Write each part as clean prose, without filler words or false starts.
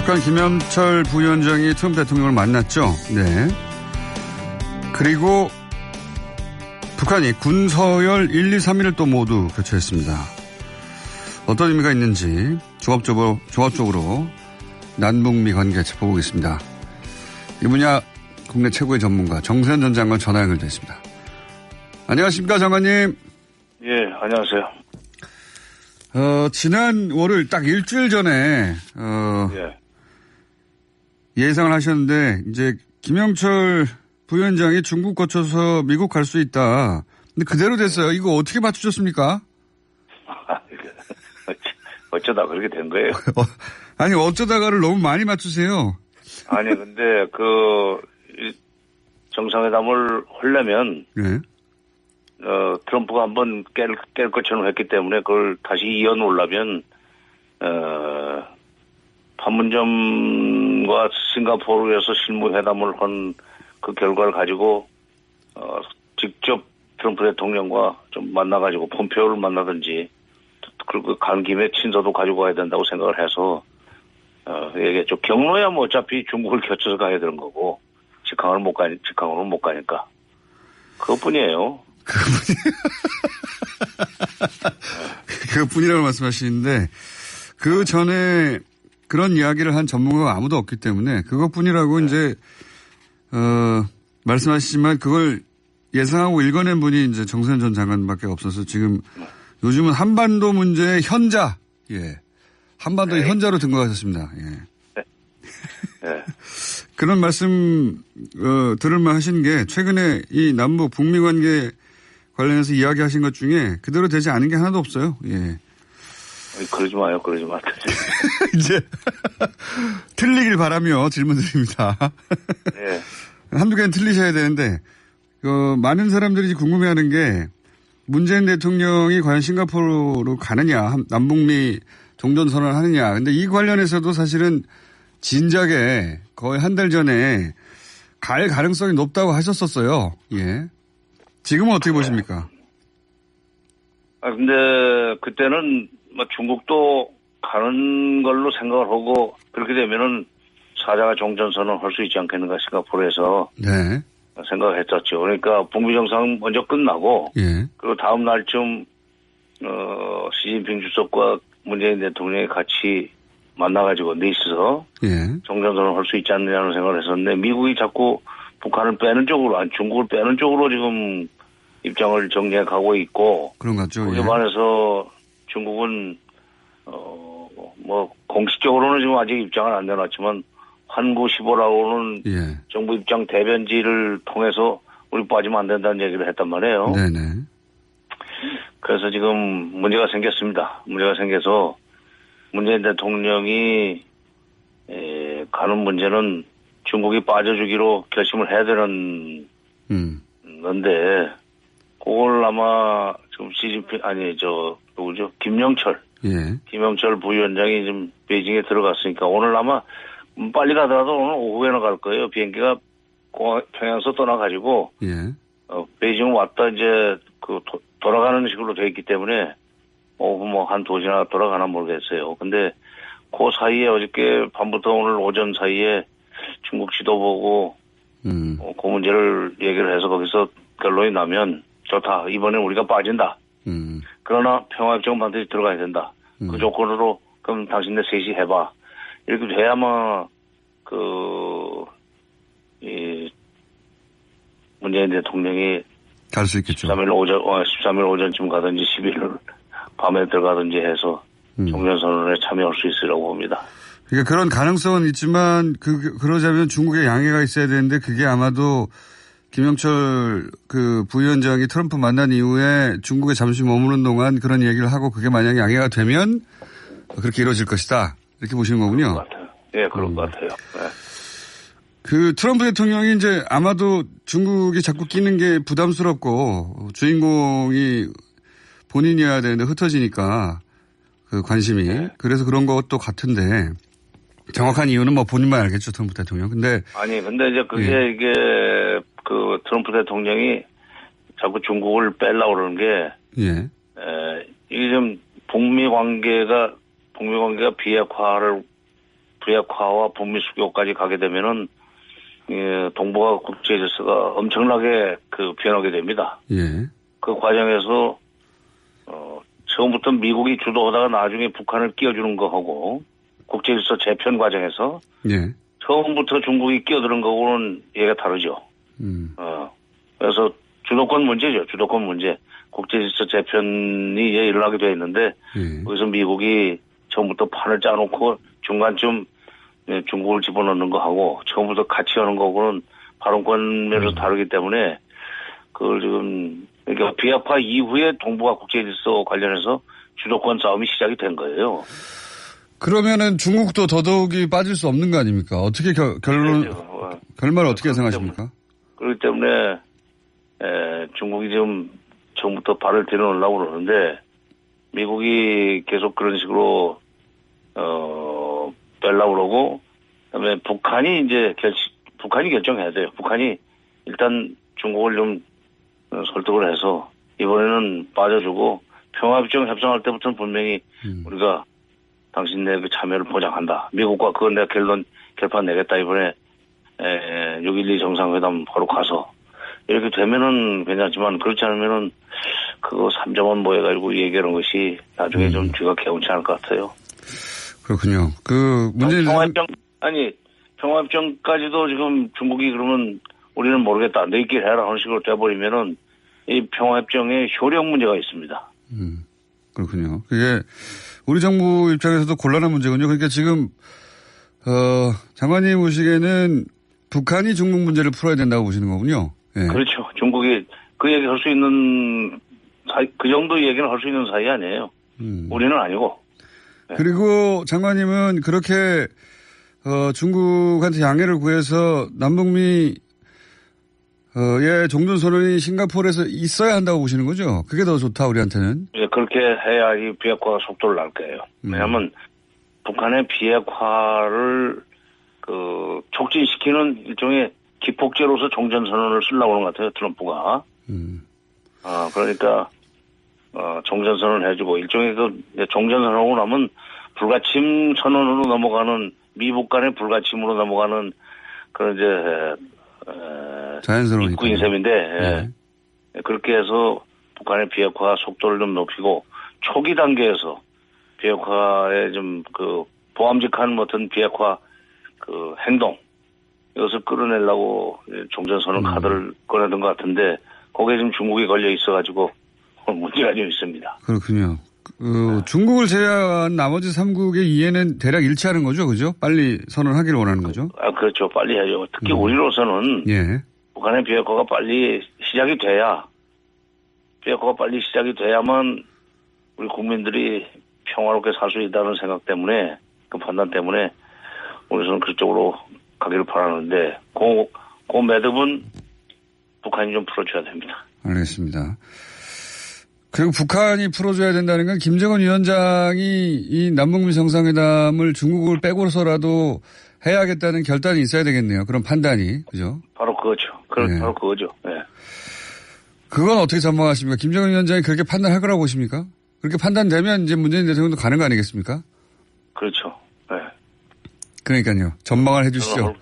북한 김영철 부위원장이 트럼프 대통령을 만났죠. 네. 그리고 북한이 군서열 1, 2, 3일을 또 모두 교체했습니다. 어떤 의미가 있는지 종합적으로 남북미 관계 짚어보겠습니다. 이 분야 국내 최고의 전문가 정세현 전 장관 전화 연결되어 있습니다. 안녕하십니까, 장관님. 예, 안녕하세요. 지난 월요일 딱 일주일 전에 예상을 하셨는데 이제 김영철 부위원장이 중국 거쳐서 미국 갈 수 있다. 근데 그대로 됐어요. 이거 어떻게 맞추셨습니까? 어쩌다 그렇게 된 거예요. 아니, 어쩌다가를 너무 많이 맞추세요. 아니, 근데 정상회담을 하려면 네. 트럼프가 한번 깰 것처럼 했기 때문에 그걸 다시 이어놓으려면 판문점과 싱가포르에서 실무회담을 한 그 결과를 가지고 직접 트럼프 대통령과 좀 만나가지고 폼페오를 만나든지 그리고 간 김에 친서도 가지고 가야 된다고 생각을 해서 얘기했죠. 경로야 뭐 어차피 중국을 거쳐서 가야 되는 거고 직항으로 못 가니까 그것뿐이에요. 그것뿐이라고 말씀하시는데 그 전에 그런 이야기를 한 전문가가 아무도 없기 때문에 그것뿐이라고 이제 말씀하시지만 그걸 예상하고 읽어낸 분이 이제 정세현 전 장관밖에 없어서 지금 요즘은 한반도 문제의 현자, 한반도의 현자로 등극하셨습니다. 그런 말씀 들을만 하신 게 최근에 이 남북 북미 관계 관련해서 이야기하신 것 중에 그대로 되지 않은 게 하나도 없어요. 그러지 마요. 그러지 마. 이제 틀리길 바라며 질문 드립니다. 네. 한두 개는 틀리셔야 되는데 많은 사람들이 궁금해하는 게 문재인 대통령이 과연 싱가포르로 가느냐, 남북미 종전선언을 하느냐. 근데 이 관련해서도 사실은 진작에 거의 한 달 전에 갈 가능성이 높다고 하셨었어요. 지금은 어떻게 보십니까? 근데 그때는 뭐 중국도 가는 걸로 생각을 하고 그렇게 되면은 사자가 종전선언 할 수 있지 않겠는가 싱가포르에서 생각을 했었죠. 그러니까 북미 정상 먼저 끝나고 그리고 다음 날쯤 시진핑 주석과 문재인 대통령이 같이 만나가지고 넷이서 종전선언 할 수 있지 않느냐는 생각을 했었는데 미국이 자꾸 북한을 빼는 쪽으로 중국을 빼는 쪽으로 지금 입장을 정리해 가고 있고 그런 것 같죠. 거기에 반해서 중국은 뭐 공식적으로는 지금 아직 입장을 안 내놨지만 환구시보라고는 정부 입장 대변지를 통해서 우리 빠지면 안 된다는 얘기를 했단 말이에요. 네네. 그래서 지금 문제가 생겼습니다. 문제가 생겨서 문재인 대통령이 가는 문제는 중국이 빠져주기로 결심을 해야 되는 건데 그걸 아마 지금 누구죠? 김영철 부위원장이 지금 베이징에 들어갔으니까 오늘 아마 빨리 가더라도 오늘 오후에는 갈 거예요. 비행기가 평양에서 떠나가지고 베이징 왔다 이제 돌아가는 식으로 돼 있기 때문에 오후 뭐 한 2시나 돌아가나 모르겠어요. 근데 그 사이에 어저께 밤부터 오늘 오전 사이에 중국 지도 보고 그 문제를 얘기를 해서 거기서 결론이 나면 좋다. 이번엔 우리가 빠진다. 그러나 평화협정 반드시 들어가야 된다. 그 조건으로 그럼 당신네 셋이 해봐. 이렇게 돼야만 문재인 대통령이 갈 수 있겠죠. 13일 오전쯤 가든지 11일 밤에 들어가든지 해서 종전선언에 참여할 수 있으라고 봅니다. 그러니까 그런 가능성은 있지만 그러자면 중국의 양해가 있어야 되는데 그게 아마도 김영철 부위원장이 트럼프 만난 이후에 중국에 잠시 머무는 동안 그런 얘기를 하고 그게 만약에 양해가 되면 그렇게 이루어질 것이다. 이렇게 보시는 거군요. 그런 것 같아요. 그런 것 같아요. 트럼프 대통령이 이제 아마도 중국이 자꾸 끼는 게 부담스럽고 주인공이 본인이어야 되는데 흩어지니까 관심이. 그래서 그런 것도 같은데 정확한 이유는 뭐 본인만 알겠죠, 트럼프 대통령. 근데 이제 그게 이게 트럼프 대통령이 자꾸 중국을 빼려고 그러는 게 이게 좀 북미 관계가 비핵화를 비핵화와 북미 수교까지 가게 되면은 동북아 국제 질서가 엄청나게 변하게 됩니다. 예. 그 과정에서 처음부터 미국이 주도하다가 나중에 북한을 끼워주는 거하고 국제 질서 재편 과정에서 예. 처음부터 중국이 끼어드는 거하고는 얘가 다르죠. 그래서 주도권 문제죠. 주도권 문제. 국제 질서 재편이 이제 일어나게 되어 있는데 예. 거기서 미국이 처음부터 판을 짜놓고 중간쯤 중국을 집어넣는 거하고 처음부터 같이 하는 거하고는 발언권 면에서 다르기 때문에 그걸 지금 그러니까 비핵화 이후에 동북아 국제 질서 관련해서 주도권 싸움이 시작이 된 거예요. 그러면은 중국도 더더욱이 빠질 수 없는 거 아닙니까? 어떻게 결말을 어떻게 예상하십니까? 그렇기 때문에 중국이 지금 처음부터 발을 들여놓으려고 그러는데 미국이 계속 그런 식으로 빼려고 그러고 그다음에 북한이 결정해야 돼요. 북한이 일단 중국을 좀 설득을 해서 이번에는 빠져주고 평화협정 협상할 때부터는 분명히 우리가 당신네 그 참여를 보장한다. 미국과 그건 내가 결판 내겠다. 이번에 6.12 정상회담 바로 가서 이렇게 되면은 괜찮지만 그렇지 않으면은 그거 3점원 모여가지고 얘기하는 것이 나중에 좀 뒤가 개운치 않을 것 같아요. 그렇군요. 그 문제는 평화협정까지도 지금 중국이 그러면 우리는 모르겠다. 너희끼리 해라 하는 식으로 돼버리면은 이 평화협정에 효력 문제가 있습니다. 그렇군요. 그게 우리 정부 입장에서도 곤란한 문제군요. 그러니까 지금 장관님 보시기에는 북한이 중국 문제를 풀어야 된다고 보시는 거군요. 예. 그렇죠. 중국이 그 얘기 할 수 있는 그 정도 얘기는 할 수 있는 사이 아니에요. 우리는 아니고. 네. 그리고 장관님은 그렇게 중국한테 양해를 구해서 남북미 의 종전선언이 싱가포르에서 있어야 한다고 보시는 거죠? 그게 더 좋다 우리한테는. 예, 그렇게 해야 이 비핵화가 속도를 날 거예요. 왜냐하면 북한의 비핵화를 촉진시키는 일종의 기폭제로서 종전선언을 쓰려고 하는 것 같아요. 트럼프가. 그러니까 종전선언을 해주고 일종의 종전선언하고 나면 불가침 선언으로 넘어가는 미북 간의 불가침으로 넘어가는 그런 자연스러운 입구인 셈인데 그렇게 해서 북한의 비핵화 속도를 좀 높이고 초기 단계에서 비핵화에 좀 보암직한 어떤 비핵화 행동 이것을 끌어내려고 종전선언 카드를 꺼내던 것 같은데 거기에 지금 중국이 걸려 있어가지고 문제가 좀 있습니다. 그렇군요. 중국을 제외한 나머지 3국의 이해는 대략 일치하는 거죠, 그죠? 빨리 선언하기를 원하는 거죠? 그렇죠. 빨리 해야죠. 특히 우리로서는 북한의 비핵화가 빨리 시작이 돼야만 우리 국민들이 평화롭게 살 수 있다는 생각 때문에 그 판단 때문에 우리는 그쪽으로 가기를 바라는데 그 매듭은 북한이 좀 풀어줘야 됩니다. 알겠습니다. 그리고 북한이 풀어줘야 된다는 건 김정은 위원장이 이 남북미 정상회담을 중국을 빼고서라도 해야겠다는 결단이 있어야 되겠네요. 그런 판단이. 그죠? 바로 그거죠. 바로 그거죠. 네. 그건 어떻게 전망하십니까? 김정은 위원장이 그렇게 판단할 거라고 보십니까? 그렇게 판단되면 이제 문재인 대통령도 가는 거 아니겠습니까? 그렇죠. 네. 그러니까요. 전망을 해 주시죠.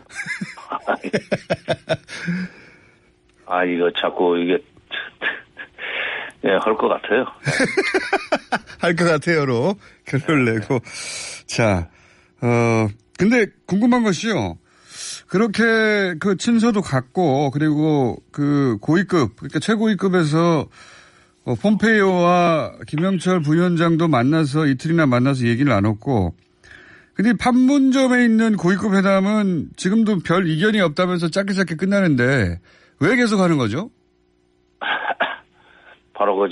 이거 자꾸 이게 할 것 같아요. 할 것 같아요로 결론을 내고. 자, 근데 궁금한 것이요. 그렇게 그 친서도 갔고, 그리고 그 고위급, 그러니까 최고위급에서 폼페이오와 김영철 부위원장도 만나서 이틀이나 만나서 얘기를 나눴고, 근데 판문점에 있는 고위급 회담은 지금도 별 이견이 없다면서 짧게 끝나는데, 왜 계속 하는 거죠? 바로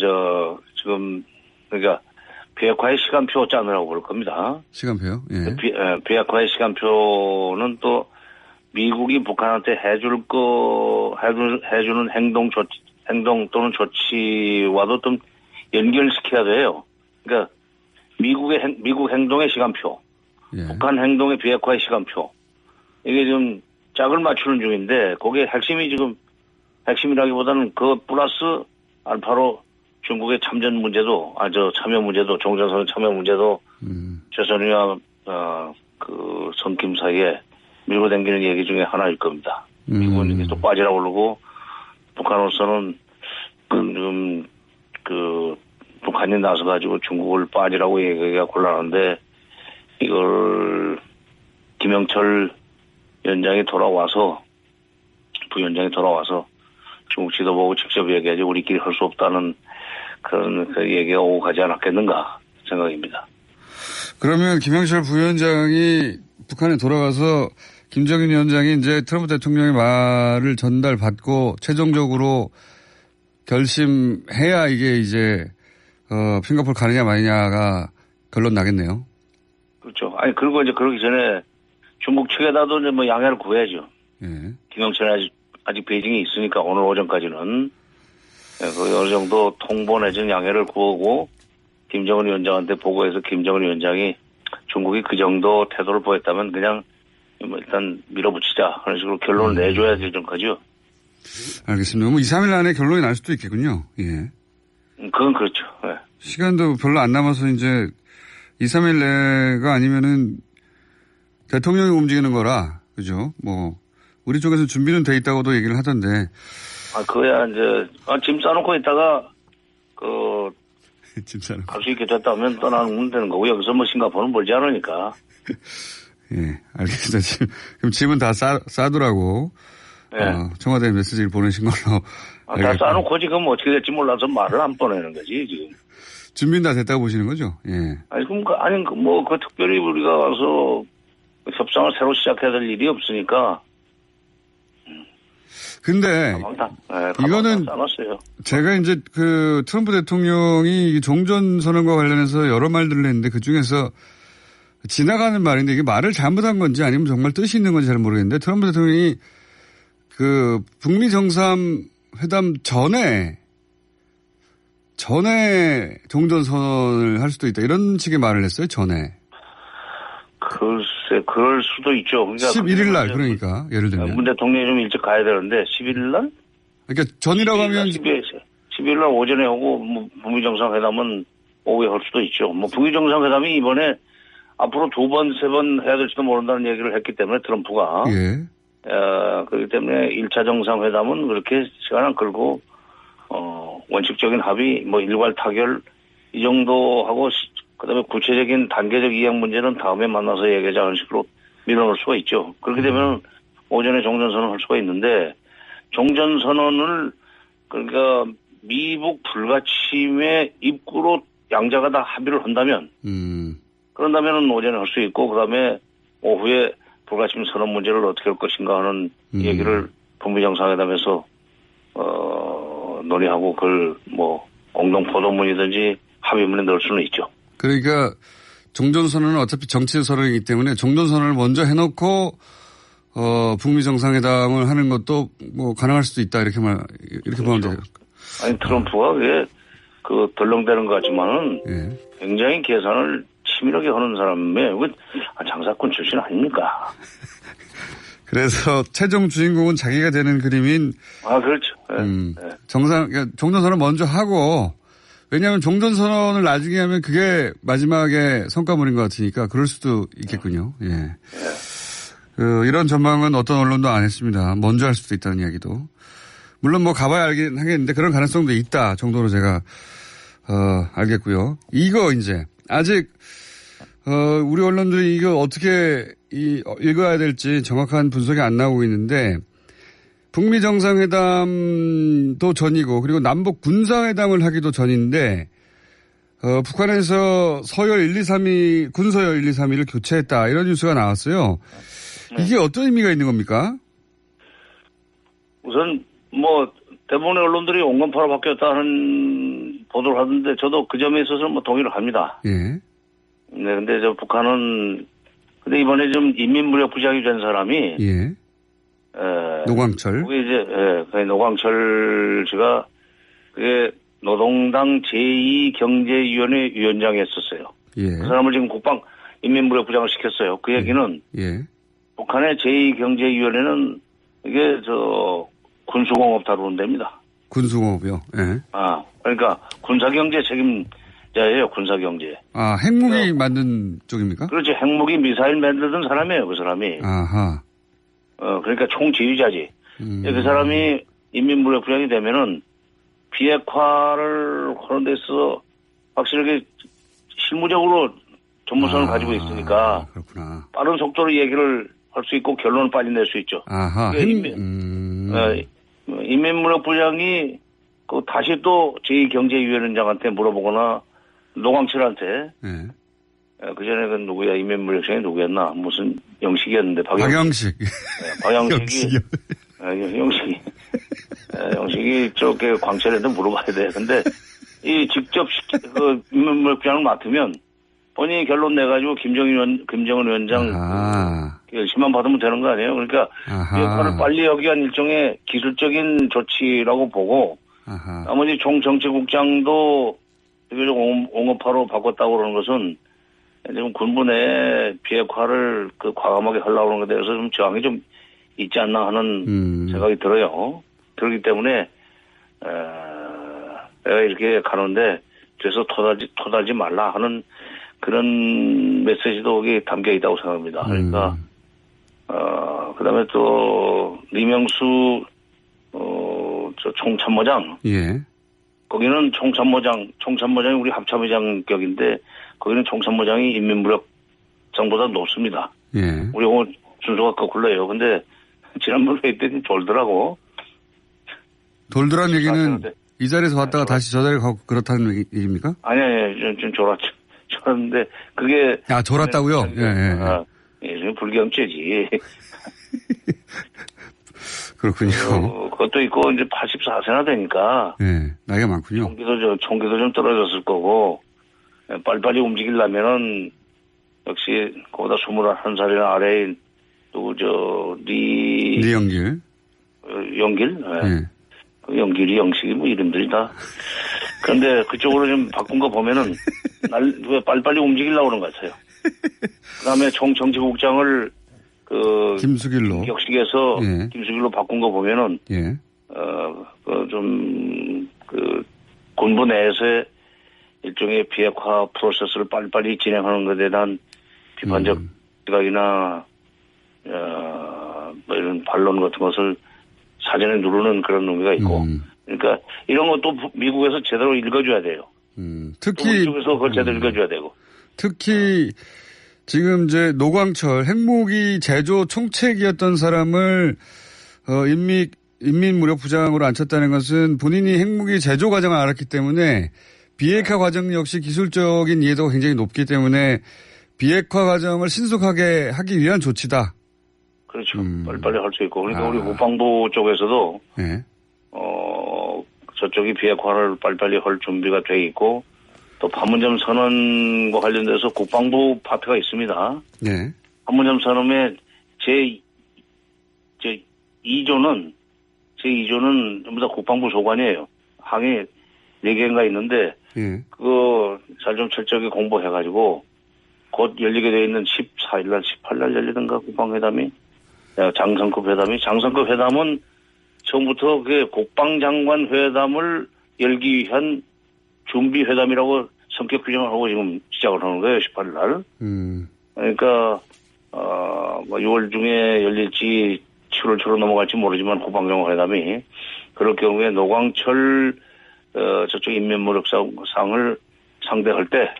지금, 그러니까, 비핵화의 시간표 짜느라고 그럴 겁니다. 시간표요? 예. 비핵화의 시간표는 또 미국이 북한한테 해주는 행동 또는 조치와도 좀 연결시켜야 돼요. 그러니까 미국 행동의 시간표, 북한 행동의 비핵화의 시간표. 이게 지금 짝을 맞추는 중인데 거기에 핵심이라기보다는 그 플러스 알파로 중국의 참여 문제도, 종전선언 참여 문제도, 최선희와 끊김 사이에 밀고 당기는 얘기 중에 하나일 겁니다. 미국은 이게 또 빠지라고 그러고 북한으로서는 북한이 나서가지고 중국을 빠지라고 얘기가 곤란한데 이걸 김영철 위원장이 돌아와서 부위원장이 돌아와서 중국 지도부하고 직접 얘기하지 우리끼리 할 수 없다는 그런 그 얘기가 오고 가지 않았겠는가 생각입니다. 그러면 김영철 부위원장이 북한에 돌아가서 김정인 위원장이 이제 트럼프 대통령의 말을 전달받고 최종적으로 결심해야 이게 이제 싱가포르 가느냐 마느냐가 결론 나겠네요. 그렇죠. 아니 그리고 이제 그러기 전에 중국 측에다도 이제 뭐 양해를 구해야죠. 예. 김영철이 아직 베이징에 있으니까 오늘 오전까지는 그 어느 정도 통보 내지는 양해를 구하고 김정은 위원장한테 보고해서 김정은 위원장이 중국이 그 정도 태도를 보였다면 그냥 뭐 일단 밀어붙이자 그런 식으로 결론을 내줘야 될 정도까지요. 알겠습니다. 뭐 2, 3일 안에 결론이 날 수도 있겠군요. 예. 그건 그렇죠. 네. 시간도 별로 안 남아서 이제 2, 3일 내가 아니면은 대통령이 움직이는 거라, 그죠? 뭐, 우리 쪽에서 준비는 돼 있다고도 얘기를 하던데. 그거야, 이제, 짐 싸놓고 있다가, 짐 싸놓고. 갈 수 있게 됐다면 떠나면 되는 거고, 여기서 뭐 싱가포르는 멀지 않으니까. 예, 알겠습니다. 그럼 짐은 다 싸두라고. 예. 청와대 메시지를 보내신 걸로. 다 싸놓고 지금 어떻게 될지 몰라서 말을 안 보내는 거지, 지금. 준비는 다 됐다고 보시는 거죠? 예. 아니, 그럼, 특별히 우리가 와서 협상을 새로 시작해야 될 일이 없으니까. 근데, 이거는, 제가 이제 트럼프 대통령이 종전선언과 관련해서 여러 말들을 했는데 그 중에서 지나가는 말인데 이게 말을 잘못한 건지 아니면 정말 뜻이 있는 건지 잘 모르겠는데 트럼프 대통령이 북미 정상회담 전에 종전선언을 할 수도 있다. 이런 식의 말을 했어요, 전에. 글쎄, 그럴 수도 있죠. 그러니까 11일 날, 그러니까, 예를 들면. 문 대통령이 좀 일찍 가야 되는데, 11일 날? 그러니까 전이라고 하면. 12일 날 오전에 오고, 뭐, 북미 정상회담은 오후에 할 수도 있죠. 뭐, 북미 정상회담이 이번에 앞으로 2번, 3번 해야 될지도 모른다는 얘기를 했기 때문에 트럼프가. 예. 그렇기 때문에 1차 정상회담은 그렇게 시간 안 끌고, 원칙적인 합의, 뭐, 일괄 타결, 이 정도 하고, 그다음에 구체적인 단계적 이행 문제는 다음에 만나서 얘기하자는 식으로 밀어놓을 수가 있죠. 그렇게 되면 오전에 종전선언을 할 수가 있는데 종전선언을 그러니까 미북 불가침의 입구로 양자가 다 합의를 한다면 그런다면은 오전에 할 수 있고 그다음에 오후에 불가침 선언 문제를 어떻게 할 것인가 하는 얘기를 북미 정상회담에서 논의하고 그걸 뭐 공동 포도문이든지 합의문에 넣을 수는 있죠. 그러니까 종전선언은 어차피 정치선언이기 때문에 종전선언을 먼저 해놓고 북미 정상회담을 하는 것도 뭐 가능할 수도 있다 이렇게 보면 돼요. 아니 트럼프가 그게 덜렁대는 것 같지만은 예. 굉장히 계산을 치밀하게 하는 사람이에요. 장사꾼 출신 아닙니까? 그래서 최종 주인공은 자기가 되는 그림인. 그렇죠. 네. 그러니까 종전선언 먼저 하고. 왜냐하면 종전선언을 나중에 하면 그게 마지막에 성과물인 것 같으니까 그럴 수도 있겠군요. 예. 이런 전망은 어떤 언론도 안 했습니다. 먼저 할 수도 있다는 이야기도. 물론 뭐 가봐야 알긴 하겠는데 그런 가능성도 있다 정도로 제가, 알겠고요. 이거 이제 아직, 우리 언론들이 이거 어떻게 읽어야 될지 정확한 분석이 안 나오고 있는데 북미 정상회담도 전이고 그리고 남북 군사회담을 하기도 전인데 북한에서 서열 1, 2, 3위 군서열 1, 2, 3위를 교체했다 이런 뉴스가 나왔어요. 이게 어떤 의미가 있는 겁니까? 우선 뭐 대부분의 언론들이 온건파로 바뀌었다는 보도를 하던데 저도 그 점에 있어서는 뭐 동의를 합니다. 예. 네, 근데 북한은 근데 이번에 좀 인민무력부장이 된 사람이 예. 노광철. 그게 이제, 노광철 씨가, 그게 노동당 제2경제위원회 위원장이 했었어요. 예. 그 사람을 지금 인민무력부장을 시켰어요. 그 얘기는, 예. 북한의 제2경제위원회는 이게, 군수공업 다루는 데입니다. 군수공업이요? 예. 그러니까, 군사경제 책임 자예요, 군사경제. 아, 핵무기 만든 쪽입니까? 그렇지, 핵무기 미사일 만들던 사람이에요, 그 사람이. 아하. 그러니까 총지휘자지. 그 사람이 인민무력부장이 되면은 비핵화를 하는 데 있어서 확실하게 실무적으로 전문성을 가지고 있으니까 그렇구나. 빠른 속도로 얘기를 할 수 있고 결론을 빨리 낼 수 있죠. 아하. 인민무력부장이 다시 또 제2경제위원장한테 물어보거나 노광철한테 네. 그 전에 그 누구야 인민무력부장이 누구였나 무슨 영식이었는데 박영식. 박영식이 영식이 저렇게 광철한테 물어봐야 돼. 근데 이 직접 그 인민무력부장을 맡으면 본인이 결론 내가지고 김정은 위원장 결심만 받으면 되는 거 아니에요? 그러니까 역할을 빨리 하기 위한 일종의 기술적인 조치라고 보고 나머지 총정치국장도 비교적 옹호파로 바꿨다고 그러는 것은 지금 군부 내 비핵화를 과감하게 하려고 하는 것에 대해서 좀 저항이 좀 있지 않나 하는 생각이 들어요. 그렇기 때문에 내가 이렇게 가는데 돼서 토달지 말라 하는 그런 메시지도 거기 담겨 있다고 생각합니다. 그러니까 그다음에 또 리명수 저 총참모장. 예. 거기는 총참모장이 우리 합참의장 격인데 거기는 총참모장이 인민무력장보다 높습니다. 예. 우리 순서가 거꾸로예요. 근데 지난번 회의 때 졸더라고. 돌더란 얘기는 이 자리에서 왔다가 다시 저 자리에 가고 그렇다는 얘기입니까? 아니, 좀 졸았는데 그게. 졸았다고요? 예. 불경죄지. 그렇군요. 그것도 있고, 이제 84세나 되니까. 네, 나이가 많군요. 총기도 좀 떨어졌을 거고, 빨리빨리 움직이려면은, 역시, 그보다 21살이나 아래인, 리영길. 영길? 네. 영길이, 영식이, 이름들이 다. 그런데 그쪽으로 좀 바꾼 거 보면은, 왜 빨리빨리 움직이려고 그러는 것 같아요. 그 다음에 총정치국장을, 김수길로. 격식에서 예. 김수길로 바꾼 거 보면은, 예. 군부 내에서의 일종의 비핵화 프로세스를 빨리빨리 진행하는 것에 대한 비판적 시각이나, 이런 반론 같은 것을 사전에 누르는 그런 의미가 있고, 그러니까 이런 것도 미국에서 제대로 읽어줘야 돼요. 특히. 이쪽에서 그걸 제대로 읽어줘야 되고. 특히, 지금 이제 노광철 핵무기 제조 총책이었던 사람을 인민무력부장으로 앉혔다는 것은 본인이 핵무기 제조 과정을 알았기 때문에 비핵화 과정 역시 기술적인 이해도가 굉장히 높기 때문에 비핵화 과정을 신속하게 하기 위한 조치다. 그렇죠. 빨리빨리 할 수 있고. 그러니까 우리 국방부 쪽에서도 네. 저쪽이 비핵화를 빨리빨리 할 준비가 돼 있고 또 판문점 선언과 관련돼서 국방부 파트가 있습니다. 네. 판문점 선언의 제2조는 전부 다 국방부 소관이에요. 항이 4개인가 있는데, 그거 잘 좀 철저하게 공부해가지고, 곧 열리게 되어 있는 14일날, 18날 열리던가 국방회담이, 장성급 회담은 처음부터 그 국방장관 회담을 열기 위한 준비 회담이라고 성격 규정을 하고 지금 시작을 하는 거예요, 18일 날. 그러니까, 6월 중에 열릴지 7월 초로 넘어갈지 모르지만 국방장관 회담이 그럴 경우에 노광철, 저쪽 인민무력상을 상대할 때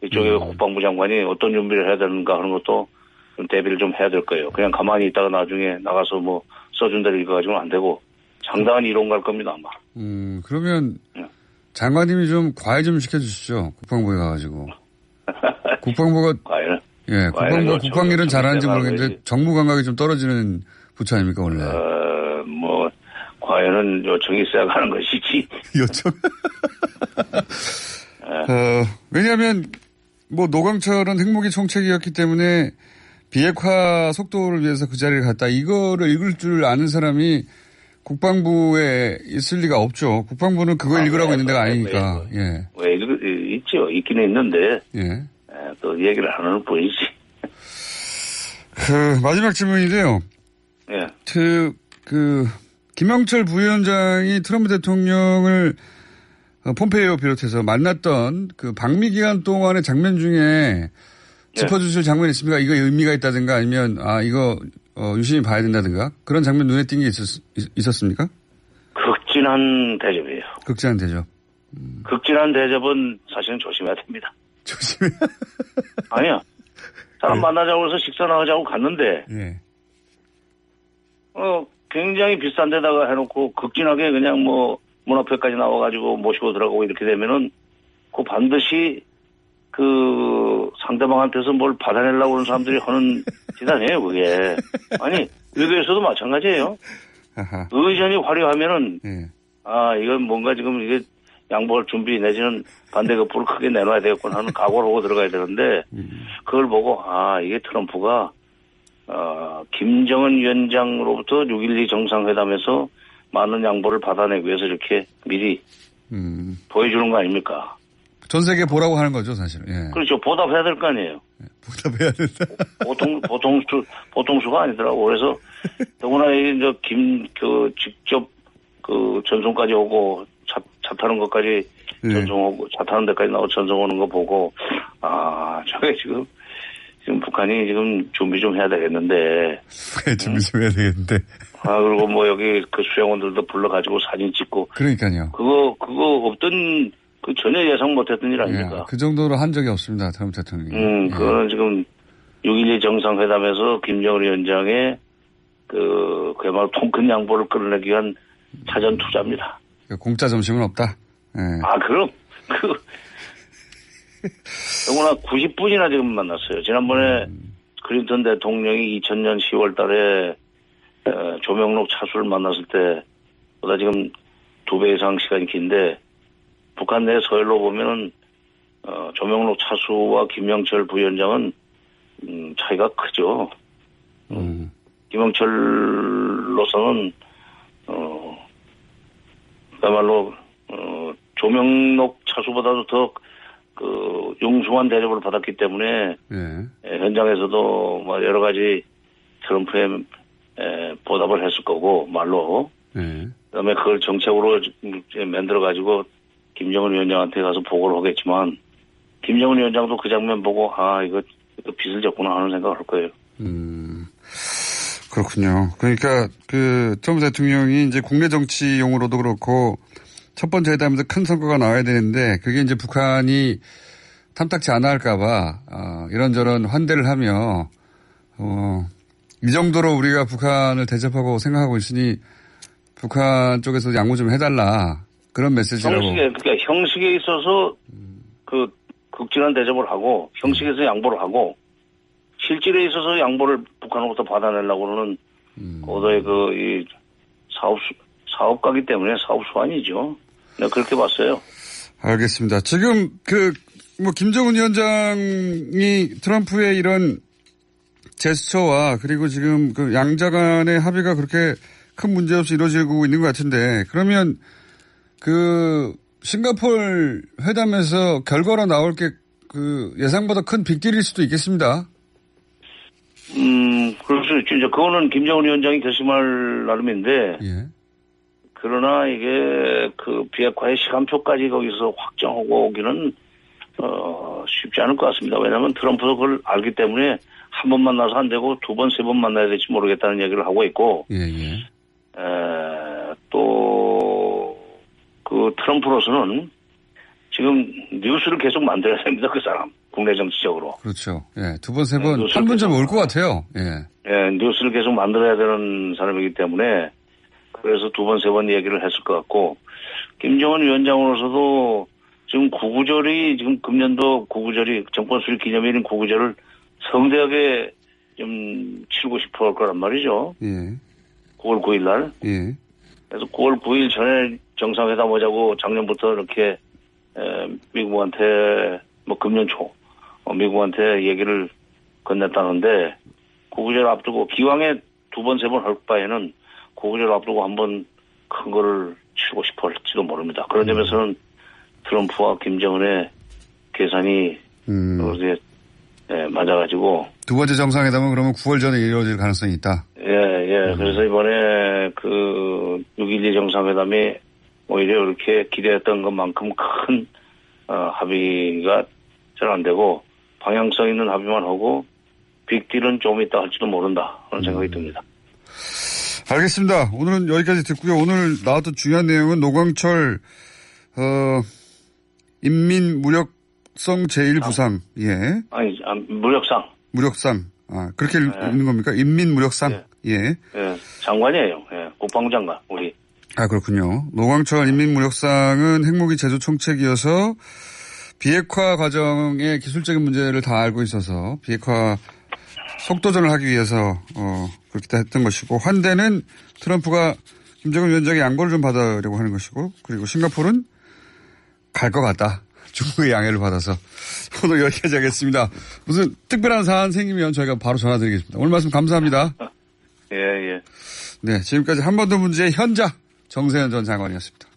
이쪽에 국방부 장관이 어떤 준비를 해야 되는가 하는 것도 좀 대비를 좀 해야 될 거예요. 그냥 가만히 있다가 나중에 나가서 써준 대로 읽어가지고는 안 되고 상당한 이론 갈 겁니다, 아마. 그러면 장관님이 좀 과외 좀 시켜주시죠. 국방부에 가가지고. 국방부가. 과외는? 예, 국방부가 국방일은 잘하는지 모르겠는데 정무 감각이 좀 떨어지는 부처 아닙니까, 원래? 과외는 요청이 있어야 가는 것이지. 요청? 왜냐하면, 노광철은 핵무기 총책이었기 때문에 비핵화 속도를 위해서 그 자리를 갔다. 이거를 읽을 줄 아는 사람이 국방부에 있을 리가 없죠. 국방부는 그거 읽으라고 있는 데가 아니니까. 예. 있죠. 있기는 있는데. 예. 또 얘기를 하는 뿐이지. 마지막 질문인데요. 예. 김영철 부위원장이 트럼프 대통령을 폼페이오 비롯해서 만났던 그 방미 기간 동안의 장면 중에 짚어주실 장면이 있습니까? 이거 의미가 있다든가 아니면 이거 유심히 봐야 된다든가 그런 장면 눈에 띈 게 있었습니까? 극진한 대접이에요. 극진한 대접. 극진한 대접은 사실은 조심해야 됩니다. 조심해. 아니야. 사람 만나자고 해서 식사 나가자고 갔는데 예. 굉장히 비싼 데다가 해놓고 극진하게 그냥 뭐 문 앞에까지 나와가지고 모시고 들어가고 이렇게 되면은 그 반드시 그 상대방한테서 뭘 받아내려고 하는 사람들이 하는 짓 아니에요, 그게. 아니, 외교에서도 마찬가지예요. 아하. 의전이 화려하면은, 예. 이건 뭔가 지금 이게 양보할 준비 내지는 반대급부를 크게 내놔야 되겠구나 하는 각오를 하고 들어가야 되는데, 그걸 보고, 이게 트럼프가, 김정은 위원장으로부터 6.12 정상회담에서 많은 양보를 받아내기 위해서 이렇게 미리 보여주는 거 아닙니까? 전 세계 보라고 하는 거죠, 사실. 예. 그렇죠. 보답해야 될 거 아니에요. 보답해야 된다. 보통수가 아니더라고. 그래서 더구나 직접 그 전송까지 오고 차 타는 것까지 전송하고 차 타는 데까지 나오고 전송오는 거 보고 저게 지금 북한이 지금 준비 좀 해야 되겠는데. 준비 좀 해야 되겠는데. 그리고 뭐 여기 그 수영원들도 불러가지고 사진 찍고. 그러니까요. 그거 없던 전혀 예상 못했던 일 아닙니까? 예, 그 정도로 한 적이 없습니다. 트럼프 대통령이. 그거는 지금 6.12 정상회담에서 김정은 위원장의 그야말로 통큰 양보를 끌어내기 위한 사전 투자입니다. 공짜 점심은 없다. 예. 그럼 더구나 90분이나 지금 만났어요. 지난번에 클린턴 대통령이 2000년 10월 달에 조명록 차수를 만났을 때보다 지금 2배 이상 시간이 긴데 북한 내 서열로 보면은 조명록 차수와 김영철 부위원장은 차이가 크죠. 김영철로서는 그야말로 조명록 차수보다도 더 융숭한 대접을 받았기 때문에 현장에서도 뭐 여러 가지 트럼프에 보답을 했을 거고 말로 그다음에 그걸 정책으로 만들어 가지고 김정은 위원장한테 가서 보고를 하겠지만 김정은 위원장도 그 장면 보고 이거 빚을 졌구나 하는 생각을 할 거예요. 그렇군요. 그러니까 트럼프 대통령이 이제 국내 정치용으로도 그렇고 첫 번째 회담에서 큰 성과가 나와야 되는데 그게 이제 북한이 탐탁지 않아 할까봐 이런저런 환대를 하며 이 정도로 우리가 북한을 대접하고 생각하고 있으니 북한 쪽에서 양보 좀 해달라 그런 메시지라고. 형식에 있어서 극진한 대접을 하고 형식에서 양보를 하고 실질에 있어서 양보를 북한으로부터 받아내려고 하는 고도의 이 사업가기 때문에 사업수완이죠. 네, 그렇게 봤어요. 알겠습니다. 지금 김정은 위원장이 트럼프의 이런 제스처와 그리고 지금 양자 간의 합의가 그렇게 큰 문제 없이 이루어지고 있는 것 같은데 그러면 싱가포르 회담에서 결과로 나올 게 예상보다 큰 빅딜일 수도 있겠습니다. 그럴 수 있죠. 이제 그거는 김정은 위원장이 결심할 나름인데. 예. 그러나 이게 비핵화의 시간표까지 거기서 확정하고 오기는 쉽지 않을 것 같습니다. 왜냐하면 트럼프도 그걸 알기 때문에 한 번 만나서 안 되고 2번, 3번 만나야 될지 모르겠다는 얘기를 하고 있고. 또 트럼프로서는 지금 뉴스를 계속 만들어야 됩니다. 그 사람 국내 정치적으로. 그렇죠. 예, 2번, 3번 한 번쯤 올 것 같아요. 예. 뉴스를 계속 만들어야 되는 사람이기 때문에. 그래서 2번, 3번 얘기를 했을 것 같고, 김정은 위원장으로서도 지금 지금 금년도 정권 수립 기념일인 9.9절을 성대하게 좀 치르고 싶어 할 거란 말이죠. 예. 9월 9일 날. 예. 그래서 9월 9일 전에 정상회담 오자고 작년부터 이렇게, 미국한테, 금년 초, 미국한테 얘기를 건넸다는데, 9.9절 앞두고 기왕에 2번, 3번 할 바에는 9.9절 앞두고 한번 큰 거를 치고 싶어 할지도 모릅니다. 그런 점에서는 트럼프와 김정은의 계산이 그렇게 맞아가지고 2번째 정상회담은 그러면 9월 전에 이루어질 가능성이 있다. 예. 그래서 이번에 6.12 정상회담이 오히려 이렇게 기대했던 것만큼 큰 합의가 잘 안 되고 방향성 있는 합의만 하고 빅딜은 좀 이따 할지도 모른다 그런 생각이 듭니다. 알겠습니다. 오늘은 여기까지 듣고요. 오늘 나왔던 중요한 내용은 노광철 인민무력성 제1부상. 예. 아니 무력상. 무력상. 그렇게 읽는 겁니까? 인민무력상. 예. 예. 장관이에요. 예. 국방부 장관 우리. 그렇군요. 노광철 인민무력상은 핵무기 제조 총책이어서 비핵화 과정의 기술적인 문제를 다 알고 있어서 비핵화 속도전을 하기 위해서 그렇게 했던 것이고, 환대는 트럼프가 김정은 위원장의 양보를 좀 받으려고 하는 것이고, 그리고 싱가포르는 갈 것 같다. 중국의 양해를 받아서. 오늘 여기까지 하겠습니다. 무슨 특별한 사안 생기면 저희가 바로 전화드리겠습니다. 오늘 말씀 감사합니다. 예. 네, 지금까지 한반도 문제의 현자 정세현 전 장관이었습니다.